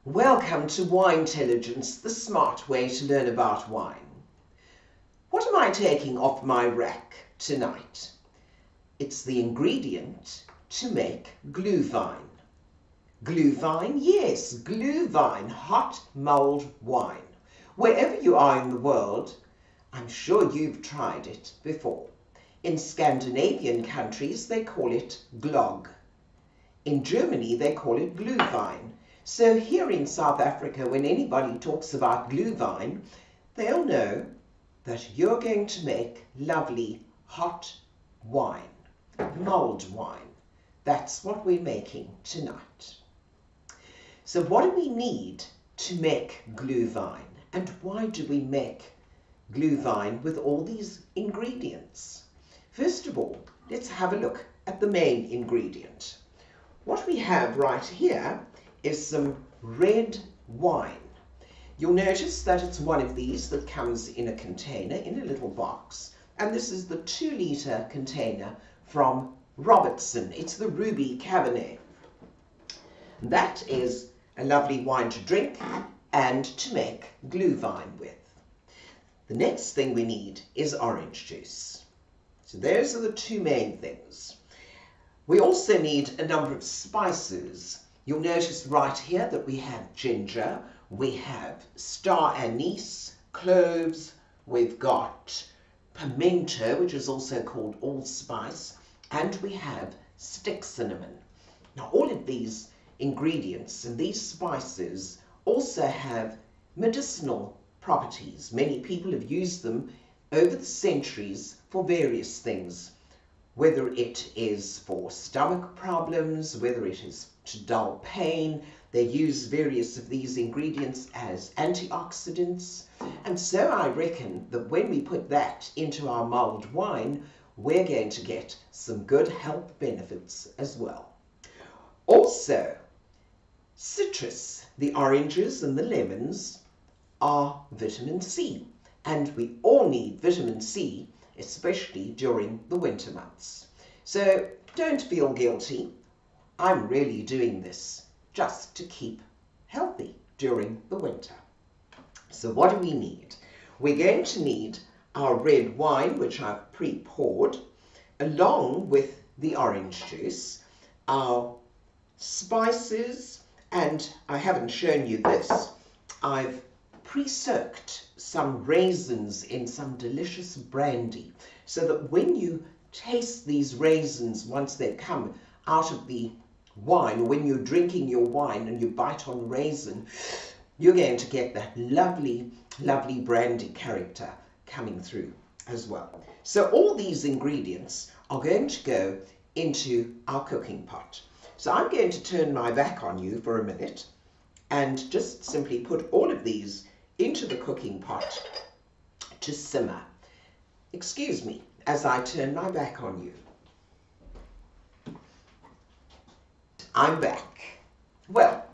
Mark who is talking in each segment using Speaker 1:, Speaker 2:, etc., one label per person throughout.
Speaker 1: Welcome to WineTelligence, the smart way to learn about wine. What am I taking off my rack tonight? It's the ingredient to make gluhwein. Gluhwein? Yes, gluhwein, hot mulled wine. Wherever you are in the world, I'm sure you've tried it before. In Scandinavian countries, they call it glögg. In Germany, they call it gluhwein. So here in South Africa, when anybody talks about gluhwein, they'll know that you're going to make lovely hot wine, mulled wine. That's what we're making tonight. So what do we need to make gluhwein? And why do we make gluhwein with all these ingredients? First of all, let's have a look at the main ingredient. What we have right here is some red wine. You'll notice that it's one of these that comes in a container, in a little box. And this is the 2-litre container from Robertson. It's the Ruby Cabernet. That is a lovely wine to drink and to make gluhwein with. The next thing we need is orange juice. So those are the two main things. We also need a number of spices. You'll notice right here that we have ginger, we have star anise, cloves, we've got pimento, which is also called allspice, and we have stick cinnamon. Now all of these ingredients and these spices also have medicinal properties. Many people have used them over the centuries for various things, whether it is for stomach problems, whether it is to dull pain. They use various of these ingredients as antioxidants. And so I reckon that when we put that into our mulled wine, we're going to get some good health benefits as well. Also, citrus, the oranges and the lemons, are vitamin C. And we all need vitamin C, especially during the winter months. So don't feel guilty. I'm really doing this just to keep healthy during the winter. So what do we need? We're going to need our red wine, which I've pre-poured, along with the orange juice, our spices, and I haven't shown you this. I've pre-soaked some raisins in some delicious brandy, so that when you taste these raisins once they come out of the wine, or when you're drinking your wine and you bite on raisin, you're going to get that lovely, lovely brandy character coming through as well. So all these ingredients are going to go into our cooking pot. So I'm going to turn my back on you for a minute and just simply put all of these into the cooking pot to simmer. Excuse me as I turn my back on you. I'm back. Well,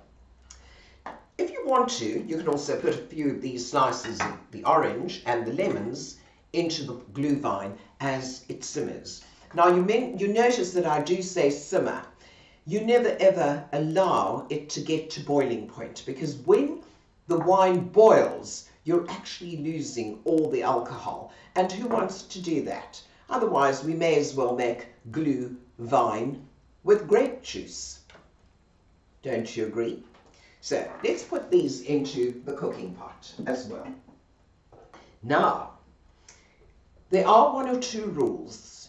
Speaker 1: if you want to, you can also put a few of these slices of the orange and the lemons into the gluhwein as it simmers. Now you notice that I do say simmer. You never ever allow it to get to boiling point, because when the wine boils, you're actually losing all the alcohol. And who wants to do that? Otherwise, we may as well make gluhwein with grape juice. Don't you agree? So let's put these into the cooking pot as well. Now, there are 1 or 2 rules.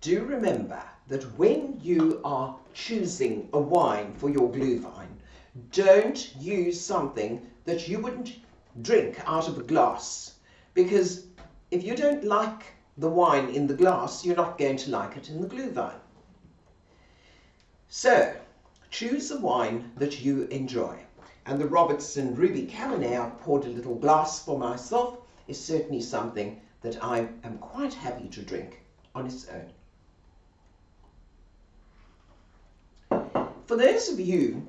Speaker 1: Do remember that when you are choosing a wine for your gluhwein, don't use something that you wouldn't drink out of a glass, because if you don't like the wine in the glass, you're not going to like it in the gluhwein. So choose a wine that you enjoy. And the Robertson Ruby Cabernet, I've poured a little glass for myself, is certainly something that I am quite happy to drink on its own. For those of you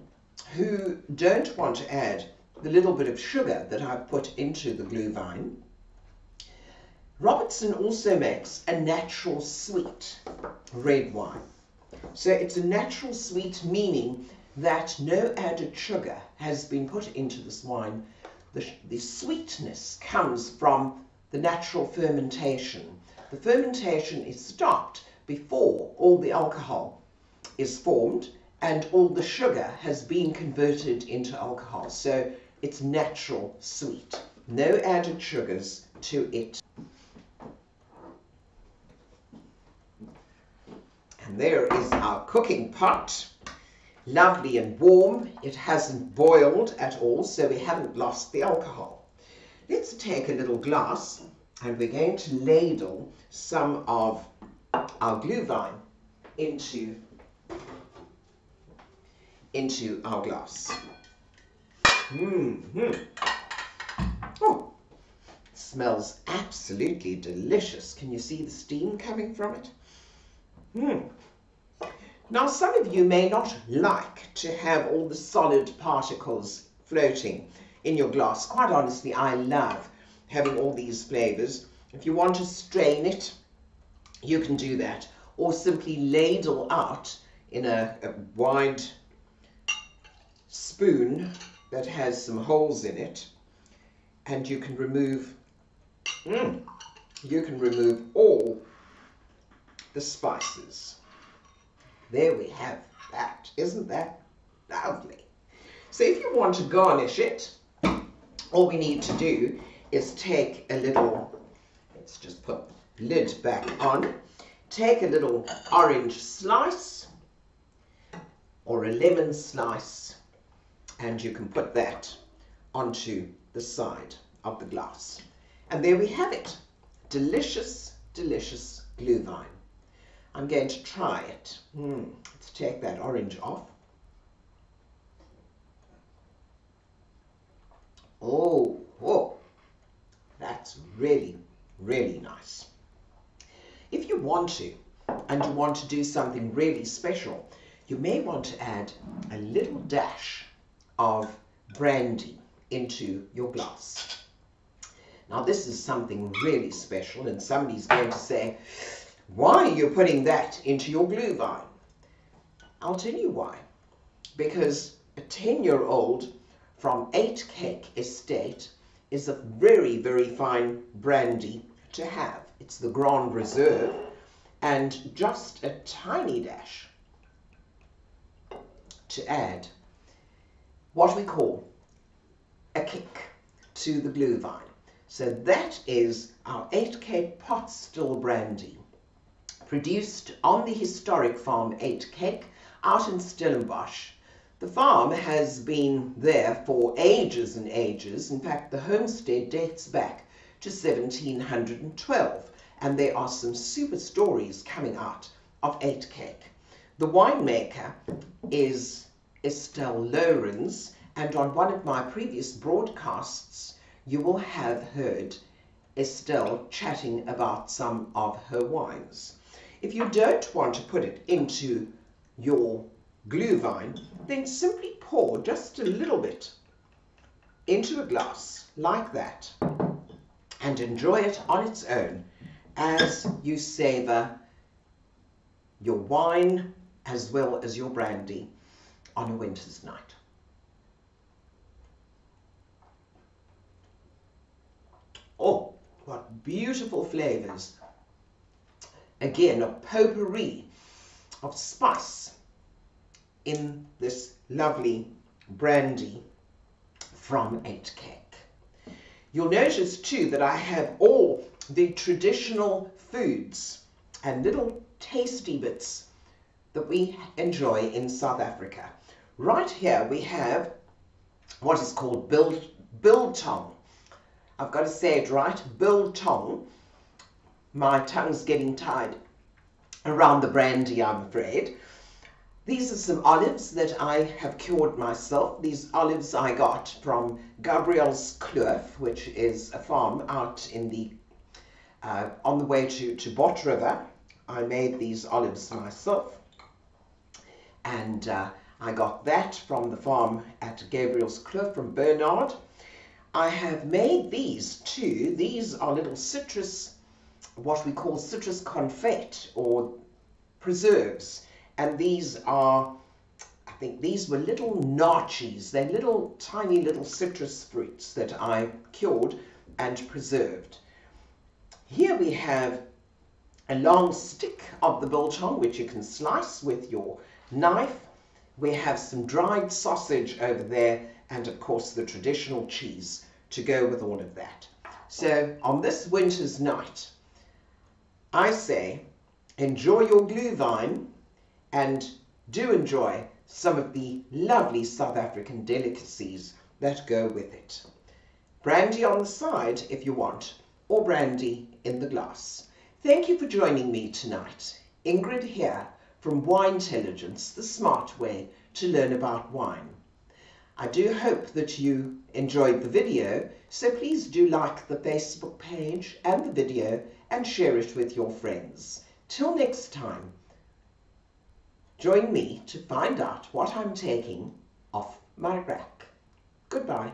Speaker 1: who don't want to add the little bit of sugar that I've put into the gluhwein, Robertson also makes a natural sweet red wine. So it's a natural sweet, meaning that no added sugar has been put into this wine. The sweetness comes from the natural fermentation. The fermentation is stopped before all the alcohol is formed and all the sugar has been converted into alcohol. So it's natural sweet. No added sugars to it. And there is our cooking pot. Lovely and warm. It hasn't boiled at all, so we haven't lost the alcohol. Let's take a little glass and we're going to ladle some of our gluhwein into our glass. Oh, it smells absolutely delicious. Can you see the steam coming from it? Now, some of you may not like to have all the solid particles floating in your glass. Quite honestly, I love having all these flavors. If you want to strain it, you can do that, or simply ladle out in a wide spoon that has some holes in it, and you can remove all the spices. There we have that. Isn't that lovely? So if you want to garnish it, all we need to do is take a little, let's just put the lid back on, take a little orange slice or a lemon slice, and you can put that onto the side of the glass. And there we have it. Delicious, delicious gluhwein. I'm going to try it. Let's take that orange off. Oh, that's really, really nice. If you want to, and you want to do something really special, you may want to add a little dash of brandy into your glass. Now, this is something really special, and somebody's going to say, why are you putting that into your gluhwein? I'll tell you why. Because a 10-year-old from 8 Cake Estate is a very, very fine brandy to have. It's the Grand Reserve, and just a tiny dash to add what we call a kick to the gluhwein. So that is our 8 Cake pot still brandy, produced on the historic farm 8 Cake out in Stellenbosch. The farm has been there for ages and ages. In fact, the homestead dates back to 1712, and there are some super stories coming out of 8 Cake. The winemaker is Estelle Lorenz, and on one of my previous broadcasts you will have heard Estelle chatting about some of her wines. If you don't want to put it into your gluhwein, then simply pour just a little bit into a glass like that and enjoy it on its own as you savor your wine as well as your brandy on a winter's night. Oh, what beautiful flavors. Again, a potpourri of spice in this lovely brandy from 8 Cake. You'll notice too that I have all the traditional foods and little tasty bits that we enjoy in South Africa. Right here we have what is called biltong. I've got to say it right, biltong. My tongue's getting tied around the brandy, I'm afraid. These are some olives that I have cured myself. These olives I got from Gabriel's Kloof, which is a farm out in the on the way to Bot River. I made these olives myself, and I got that from the farm at Gabriel's Kloof from Bernard. I have made these too. These are little citrus, what we call citrus confit or preserves, and these are think these were little naartjies. They're little, tiny little citrus fruits that I cured and preserved. Here we have a long stick of the biltong, which you can slice with your knife. We have some dried sausage over there, and of course the traditional cheese to go with all of that. So on this winter's night, I say enjoy your gluhwein, and do enjoy some of the lovely South African delicacies that go with it. Brandy on the side if you want, or brandy in the glass. Thank you for joining me tonight. Ingrid here from WineTelligence, the smart way to learn about wine. I do hope that you enjoyed the video, so please do like the Facebook page and the video and share it with your friends. Till next time, join me to find out what I'm taking off my rack. Goodbye.